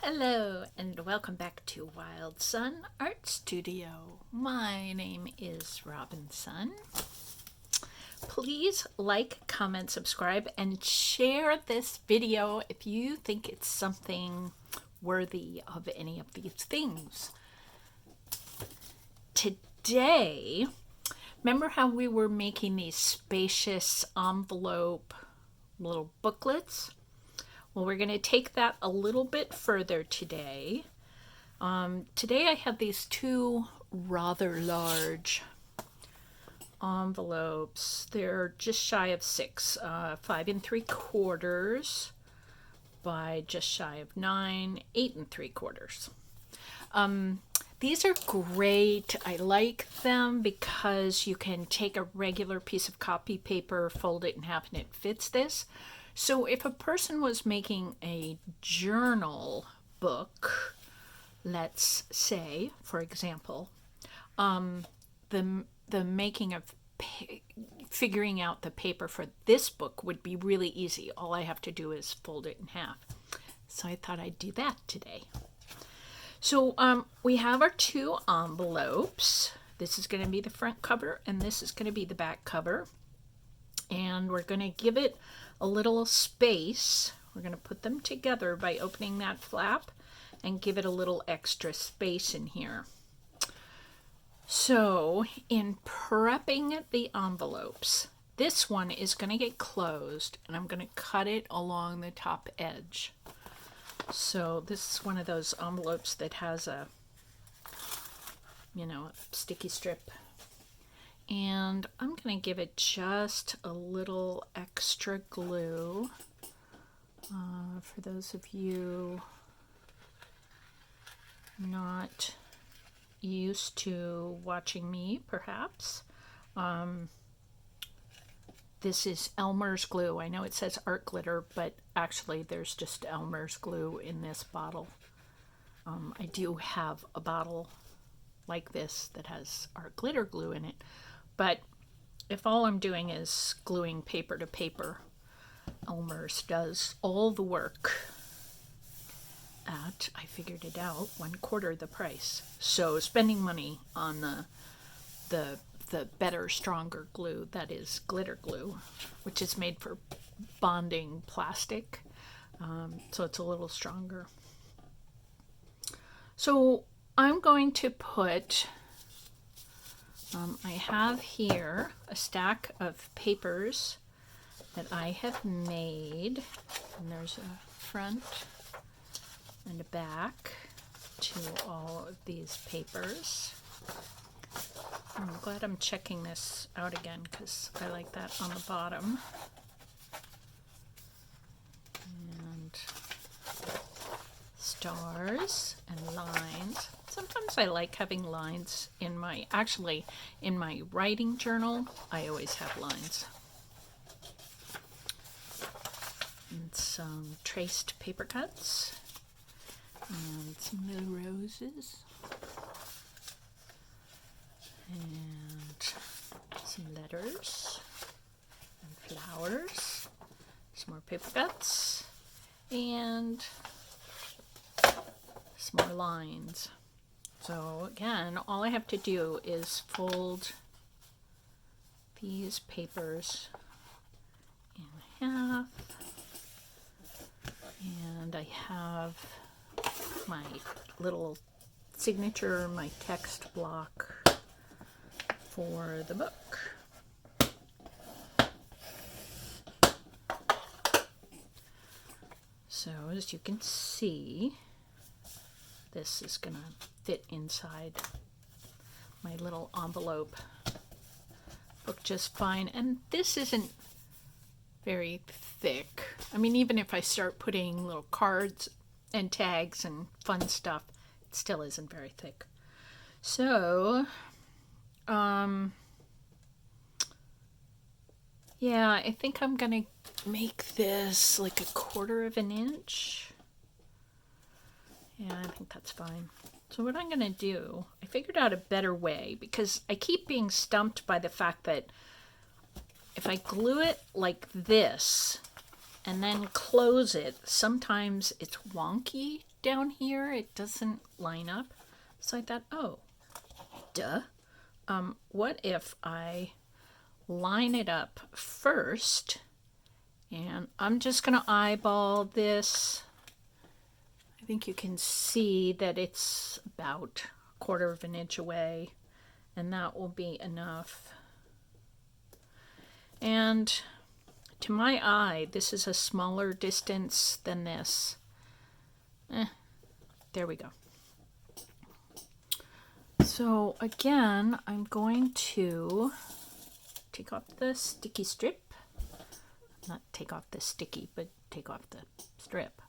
Hello and welcome back to Robinsunne Art Studio. My name is Robinsunne. Please like, comment, subscribe, and share this video if you think it's something worthy of any of these things. Today, remember how we were making these spacious envelope little booklets? Well, we're going to take that a little bit further today. Today I have these two rather large envelopes. They're just shy of 6, 5 3/4 by just shy of 9, 8 3/4. These are great. I like them because you can take a regular piece of copy paper, fold it in half, and it fits this. So if a person was making a journal book, let's say, for example, the making of figuring out the paper for this book would be really easy. All I have to do is fold it in half. So I thought I'd do that today. So we have our two envelopes. This is going to be the front cover and this is going to be the back cover. And we're going to give it a little space. We're going to put them together by opening that flap and give it a little extra space in here. So in prepping the envelopes, this one is going to get closed and I'm going to cut it along the top edge. So this is one of those envelopes that has a sticky strip. And I'm going to give it just a little extra glue. For those of you not used to watching me, perhaps, this is Elmer's glue. I know it says art glitter, but actually there's just Elmer's glue in this bottle. I do have a bottle like this that has art glitter glue in it. But if all I'm doing is gluing paper to paper, Elmer's does all the work at, I figured it out, 1/4 the price. So spending money on the better, stronger glue, that is glitter glue, which is made for bonding plastic, so it's a little stronger. So I'm going to put I have here a stack of papers that I have made, and there's a front and a back to all of these papers. I'm glad I'm checking this out again because I like that on the bottom. And stars and lines. Sometimes I like having lines in my writing journal. I always have lines. And some traced paper cuts. And some little roses. And some letters. And flowers. Some more paper cuts. And some more lines. So again, all I have to do is fold these papers in half, and I have my little signature, my text block for the book. So as you can see, this is gonna fit inside my little envelope book just fine. And this isn't very thick. I mean, even if I start putting little cards and tags and fun stuff, it still isn't very thick. So, yeah, I think I'm gonna make this like 1/4 of an inch. Yeah, I think that's fine. So what I'm going to do, I figured out a better way because I keep being stumped by the fact that if I glue it like this, and then close it. Sometimes it's wonky down here. It doesn't line up. So I thought, oh, duh. What if I line it up first, and I'm just going to eyeball this. I think you can see that it's about 1/4 of an inch away, and that will be enough. And to my eye, this is a smaller distance than this. There we go. So again, I'm going to take off the sticky strip. Not take off the sticky, but take off the strip.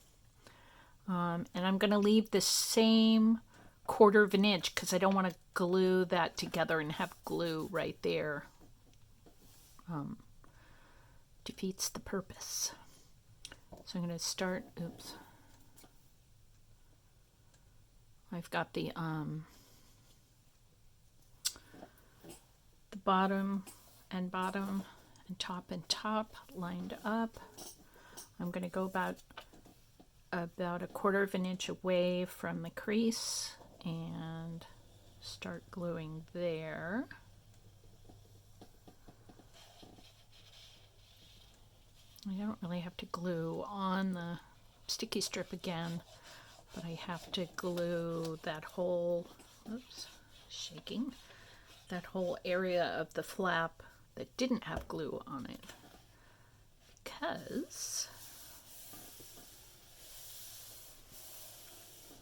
And I'm going to leave the same 1/4 of an inch because I don't want to glue that together and have glue right there. Defeats the purpose. So I'm going to start, oops. I've got the bottom and top lined up. I'm going to go about 1/4 of an inch away from the crease and start gluing there. I don't really have to glue on the sticky strip again, but I have to glue that whole, oops, shaking, that whole area of the flap that didn't have glue on it, because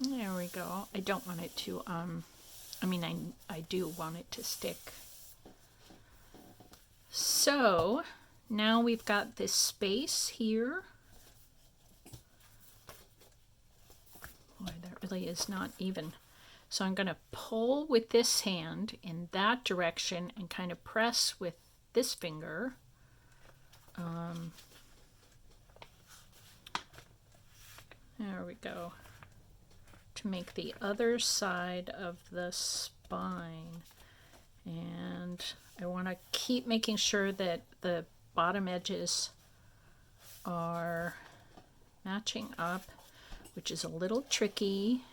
there we go. I don't want it to, I do want it to stick. So now we've got this space here. Boy, that really is not even. So I'm going to pull with this hand in that direction and kind of press with this finger. There we go. To make the other side of the spine. And I want to keep making sure that the bottom edges are matching up, which is a little tricky.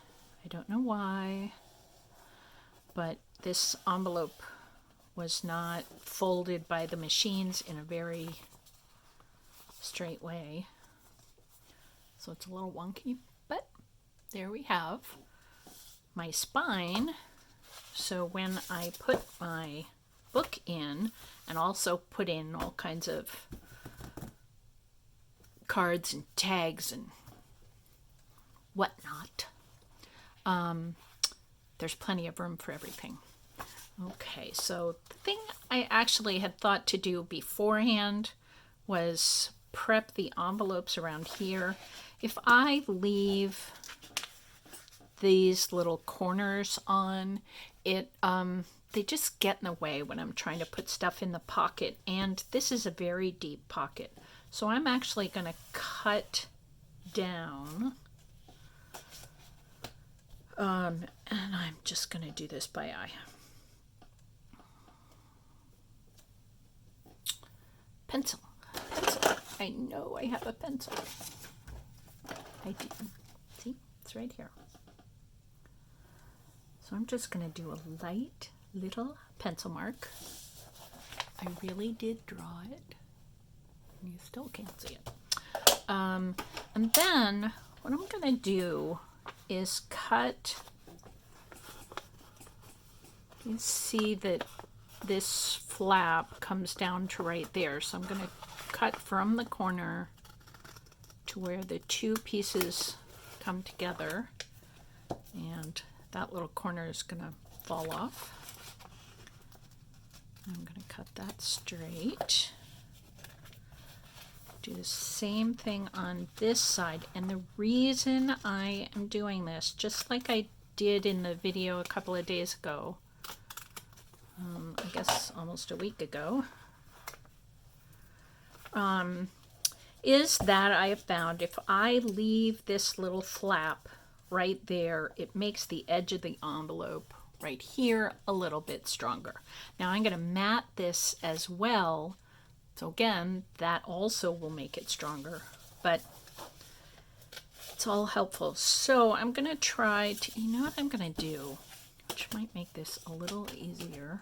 I don't know why, but this envelope was not folded by the machines in a very straight way. So it's a little wonky, but there we have my spine. So when I put my book in, and also put in all kinds of cards and tags and whatnot, there's plenty of room for everything. Okay, so the thing I actually had thought to do beforehand was prep the envelopes around here. If I leave these little corners on, they just get in the way when I'm trying to put stuff in the pocket, and this is a very deep pocket. So I'm actually going to cut down, and I'm just going to do this by eye. Pencil. I know I have a pencil. I do. See, it's right here. So I'm just going to do a light little pencil mark. I really did draw it. You still can't see it. And then what I'm going to do is cut. You see that this flap comes down to right there. So I'm going to cut from the corner to where the two pieces come together. And that little corner is going to fall off. I'm going to cut that straight. Do the same thing on this side. And the reason I am doing this, just like I did in the video a couple of days ago, I guess almost a week ago, is that I have found if I leave this little flap right there, it makes the edge of the envelope right here a little bit stronger. Now I'm going to mat this as well, so again that also will make it stronger. but it's all helpful. So I'm going to try to, you know what I'm going to do, which might make this a little easier.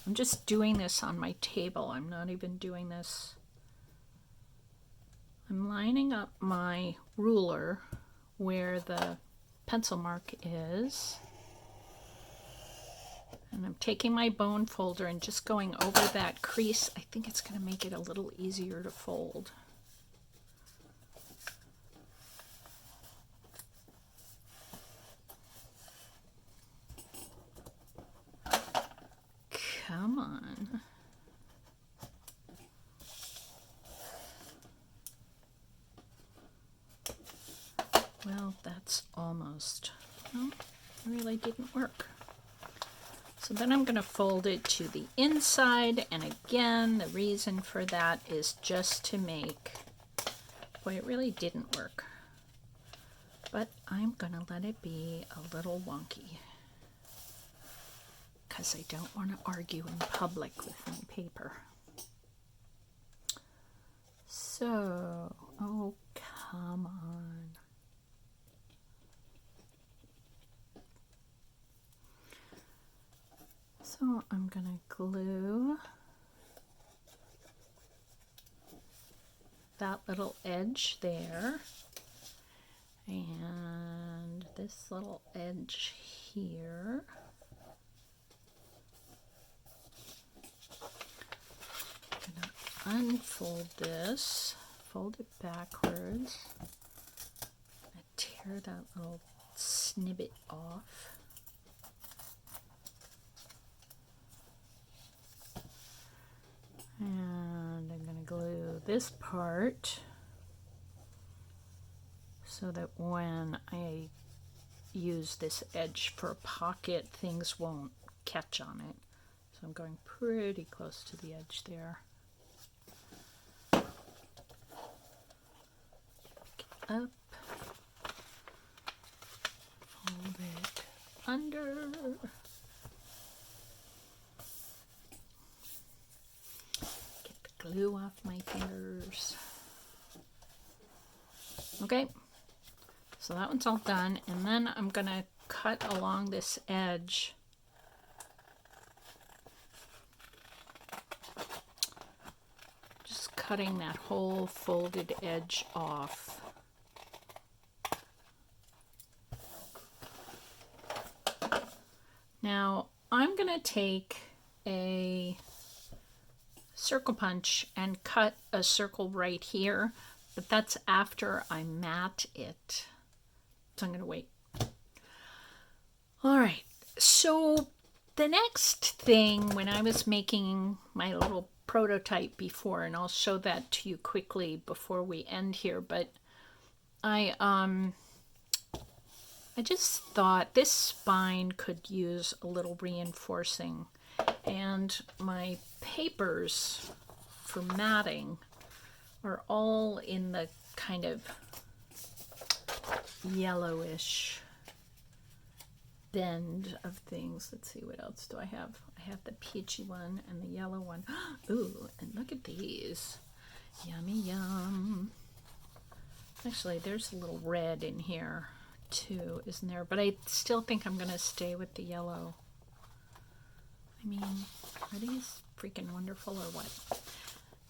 I'm just doing this on my table. I'm not even doing this. I'm lining up my ruler where the pencil mark is. And I'm taking my bone folder and just going over that crease. I think it's going to make it a little easier to fold. Come on. Well, that's almost, well, it really didn't work. So then I'm going to fold it to the inside, and again, the reason for that is just to make, boy, it really didn't work. But I'm going to let it be a little wonky, because I don't want to argue in public with my paper. So, oh, come on. So I'm going to glue that little edge there and this little edge here. I'm going to unfold this, fold it backwards, and tear that little snippet off. And I'm going to glue this part so that when I use this edge for a pocket, things won't catch on it. So I'm going pretty close to the edge there. Pick it up, fold it under. Glue off my fingers. Okay, so that one's all done, and then I'm going to cut along this edge. Just cutting that whole folded edge off. Now I'm going to take a circle punch and cut a circle right here, but that's after I mat it. So I'm going to wait. All right, so the next thing, when I was making my little prototype before, and I'll show that to you quickly before we end here, but I just thought this spine could use a little reinforcing. And my papers for matting are all in the kind of yellowish bend of things. Let's see, what else do I have? I have the peachy one and the yellow one. Ooh, and look at these. Yummy yum. Actually, there's a little red in here too, isn't there? But I still think I'm going to stay with the yellow. I mean, are these freaking wonderful or what?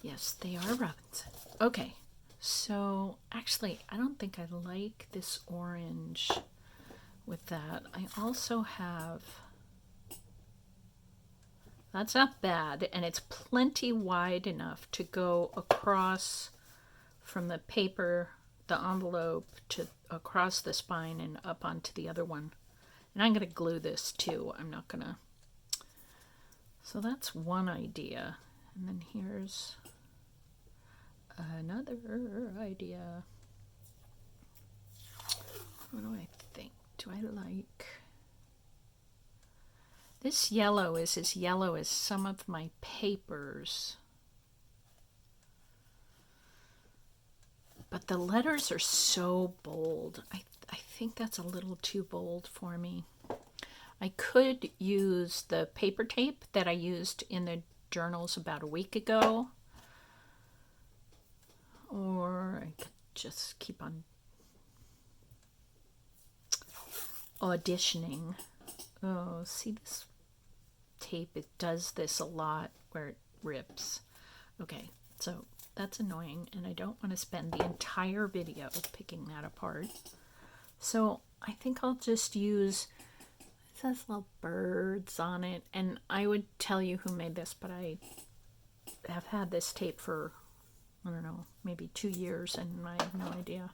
Yes, they are Robinsunne. Okay, so actually, I don't think I like this orange with that. I also have, that's not bad, and it's plenty wide enough to go across from the paper, the envelope, to across the spine and up onto the other one. And I'm going to glue this too. I'm not going to. So that's one idea. And then here's another idea. What do I think? Do I like? This yellow is as yellow as some of my papers. But the letters are so bold. I think that's a little too bold for me. I could use the paper tape that I used in the journals about a week ago. Or I could just keep on auditioning. Oh, see this tape? It does this a lot where it rips. Okay, so that's annoying, and I don't want to spend the entire video picking that apart. So I think I'll just use, it says little birds on it, and I would tell you who made this, but I have had this tape for, I don't know, maybe 2 years, and I have no idea.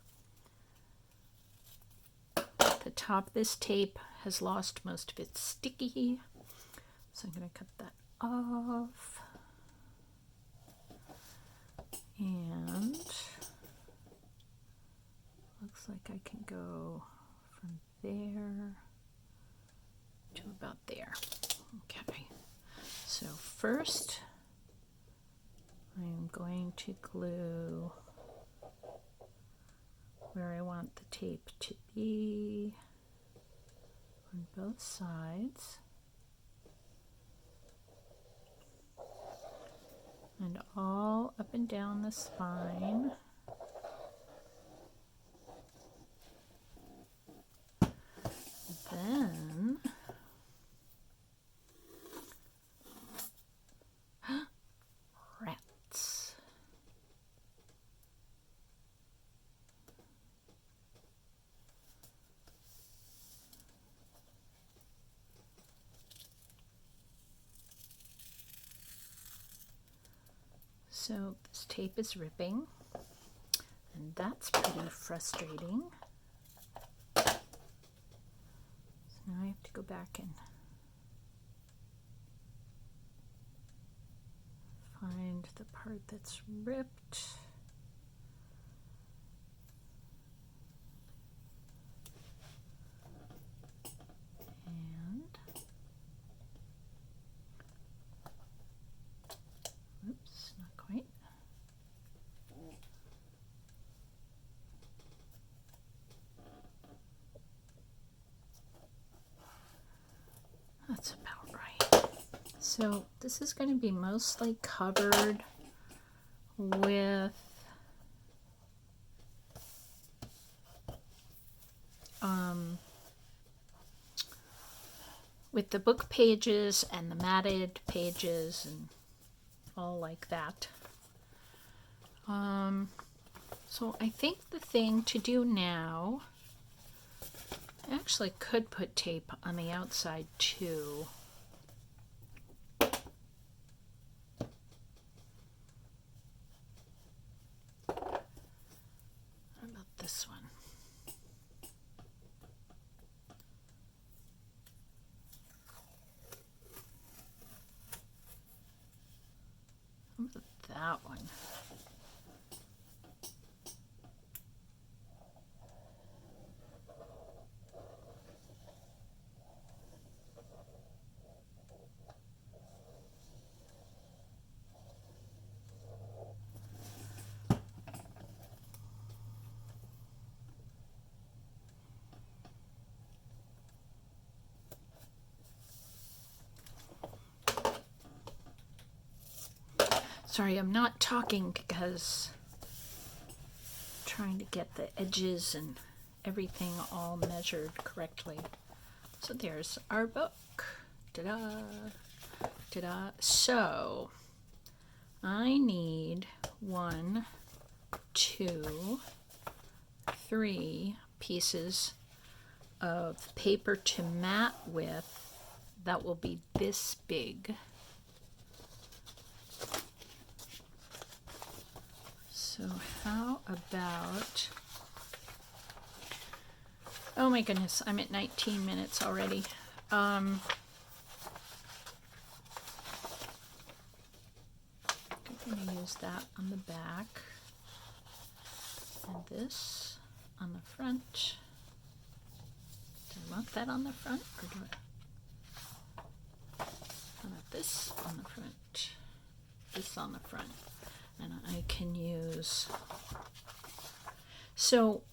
The top of this tape has lost most of its sticky, so I'm going to cut that off. And looks like I can go from there to about there. Okay, so first I'm going to glue where I want the tape to be on both sides, and all up and down the spine. Then rats. So this tape is ripping, and that's pretty frustrating. So now I have to go back and find the part that's ripped. And oops, not quite. That's about right. So this is going to be mostly covered with the book pages and the matted pages and all like that. So I think the thing to do now, I actually could put tape on the outside too. How about this one? How about that one? Sorry, I'm not talking because I'm trying to get the edges and everything all measured correctly. So there's our book. Ta-da! Ta-da! So I need 1, 2, 3 pieces of paper to mat with that will be this big. So how about, oh my goodness, I'm at 19 minutes already. I'm going to use that on the back and this on the front. Do I want that on the front, or do I want this on the front, this on the front? And I can use, so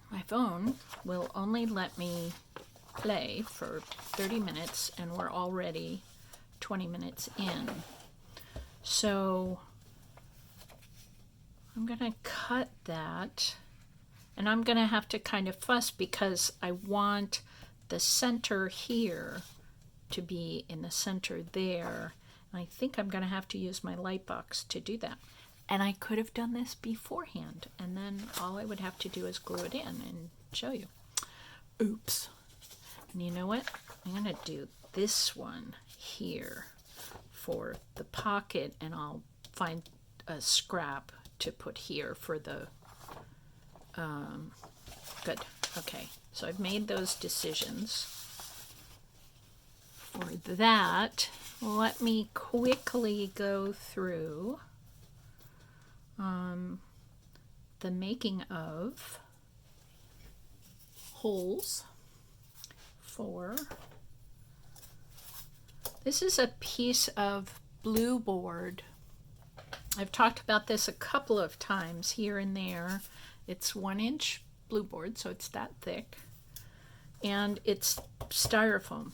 my phone will only let me play for 30 minutes and we're already 20 minutes in. So I'm going to cut that, and I'm going to have to kind of fuss because I want the center here to be in the center there. And I think I'm going to have to use my light box to do that. And I could have done this beforehand, and then all I would have to do is glue it in and show you. Oops. And you know what? I'm going to do this one here for the pocket, and I'll find a scrap to put here for the good. Okay, so I've made those decisions. For that, let me quickly go through the making of holes for, this is a piece of blue board. I've talked about this a couple of times here and there. It's 1-inch blue board, so it's that thick, and it's styrofoam.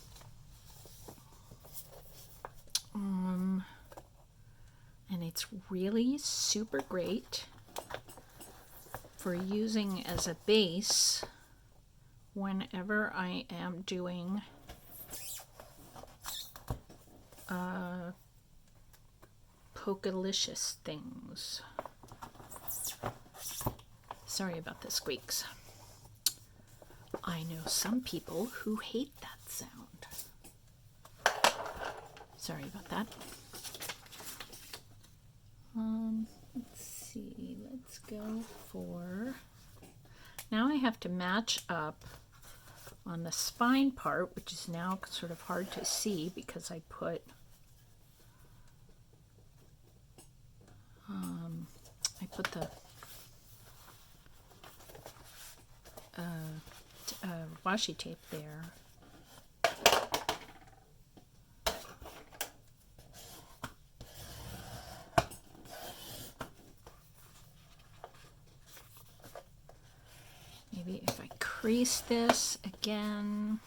And it's really super great for using as a base whenever I am doing Pokelicious things. Sorry about the squeaks. I know some people who hate that sound. Sorry about that. Let's see, let's go for, now I have to match up on the spine part, which is now sort of hard to see because I put the washi tape there. Maybe if I crease this again,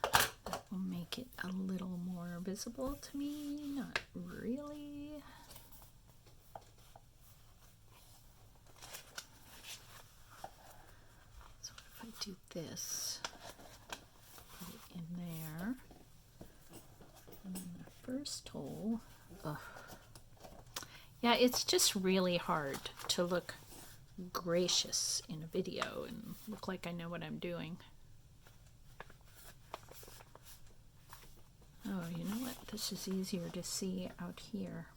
that will make it a little more visible to me. Not really. So if I do this, put it in there, and then the first hole, yeah, it's just really hard to look gracious in a video and look like I know what I'm doing. Oh, you know what? This is easier to see out here.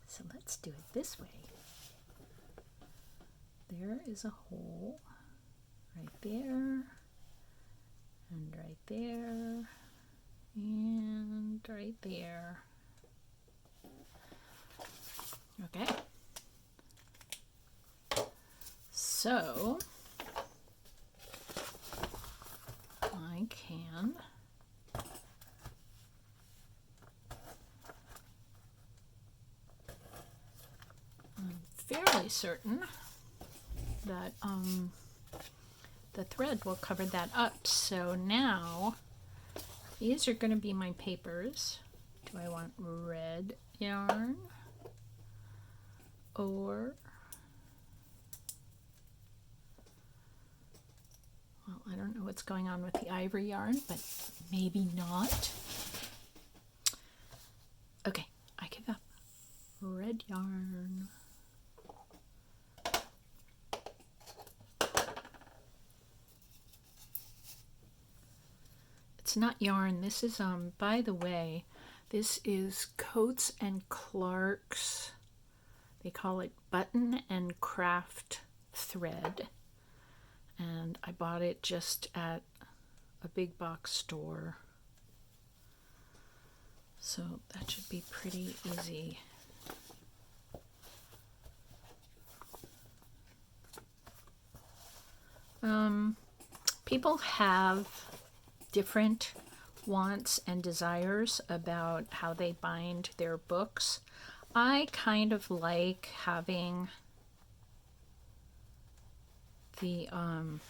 So let's do it this way. There is a hole right there, and right there, and right there. Okay. So I can I'm fairly certain that the thread will cover that up. So now these are going to be my papers. Do I want red yarn or, well, I don't know what's going on with the ivory yarn, but maybe not. Okay, I give up. Red yarn. It's not yarn. This is, by the way, this is Coats and Clark's. They call it Button and Craft thread. And I bought it just at a big box store. So that should be pretty easy. People have different wants and desires about how they bind their books. I kind of like having the all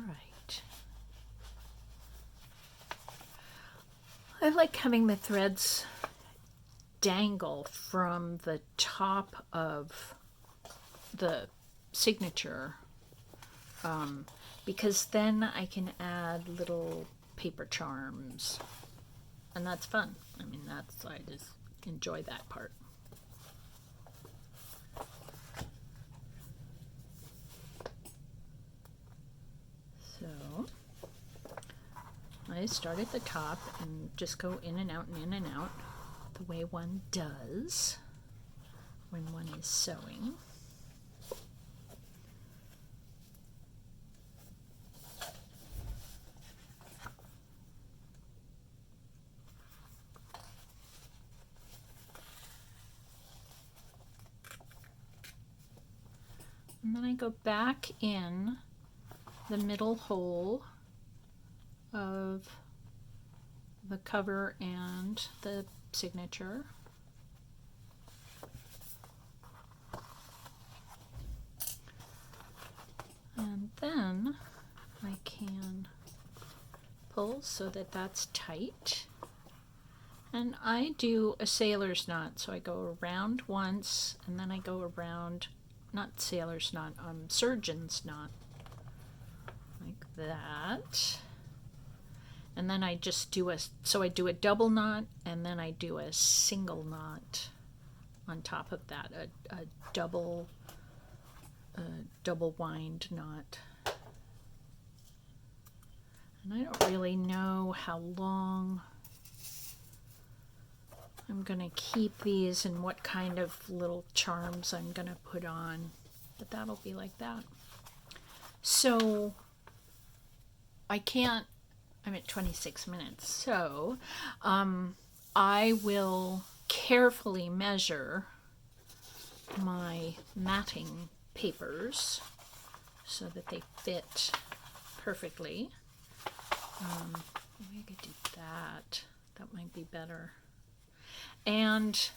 right. I like having the threads dangle from the top of the signature, because then I can add little paper charms, and that's fun. I mean, I just enjoy that part. So I start at the top and just go in and out and in and out the way one does when one is sewing. And then I go back in the middle hole of the cover and the signature. And then I can pull so that that's tight. And I do a sailor's knot, so I go around once and then I go around, not sailor's knot, surgeon's knot, like that. And then I just do I do a double knot and then I do a single knot on top of that, a double wind knot. And I don't really know how long I'm going to keep these and what kind of little charms I'm going to put on, but that'll be like that. So I'm at 26 minutes, so I will carefully measure my matting papers so that they fit perfectly. Maybe I could do that. That might be better. And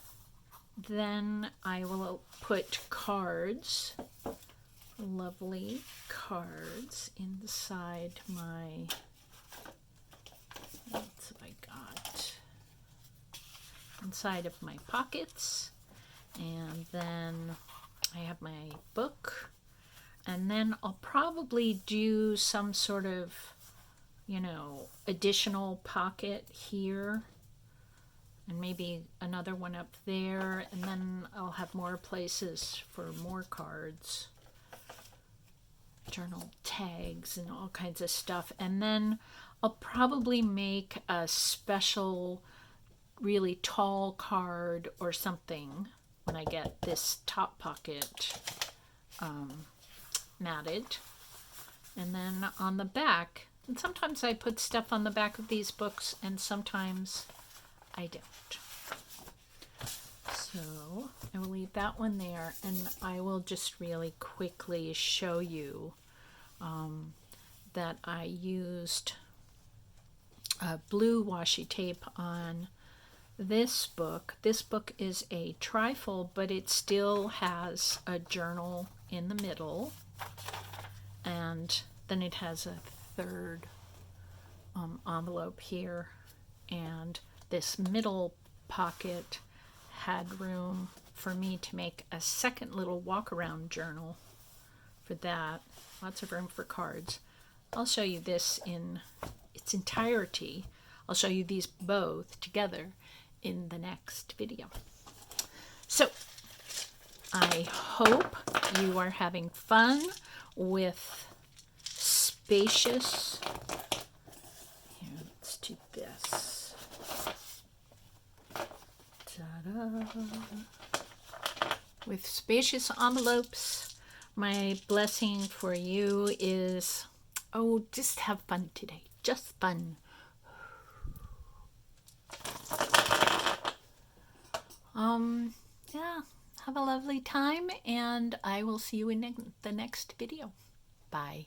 then I will put cards, lovely cards, inside my, what have I got? Inside of my pockets. And then I have my book. And then I'll probably do some sort of, additional pocket here. And maybe another one up there, and then I'll have more places for more cards, journal tags, and all kinds of stuff. And then I'll probably make a special, really tall card or something when I get this top pocket matted. And then on the back, and sometimes I put stuff on the back of these books, and sometimes I don't. So I will leave that one there, and I will just really quickly show you that I used blue washi tape on this book. This book is a trifold, but it still has a journal in the middle, and then it has a third envelope here, and this middle pocket had room for me to make a second little walk-around journal for that. Lots of room for cards. I'll show you this in its entirety. I'll show you these both together in the next video. So I hope you are having fun with Spacious. Here, let's do this. Ta-da. With Spacious envelopes. My blessing for you is, just have fun today. Just fun. Yeah, have a lovely time, and I will see you in the next video. Bye.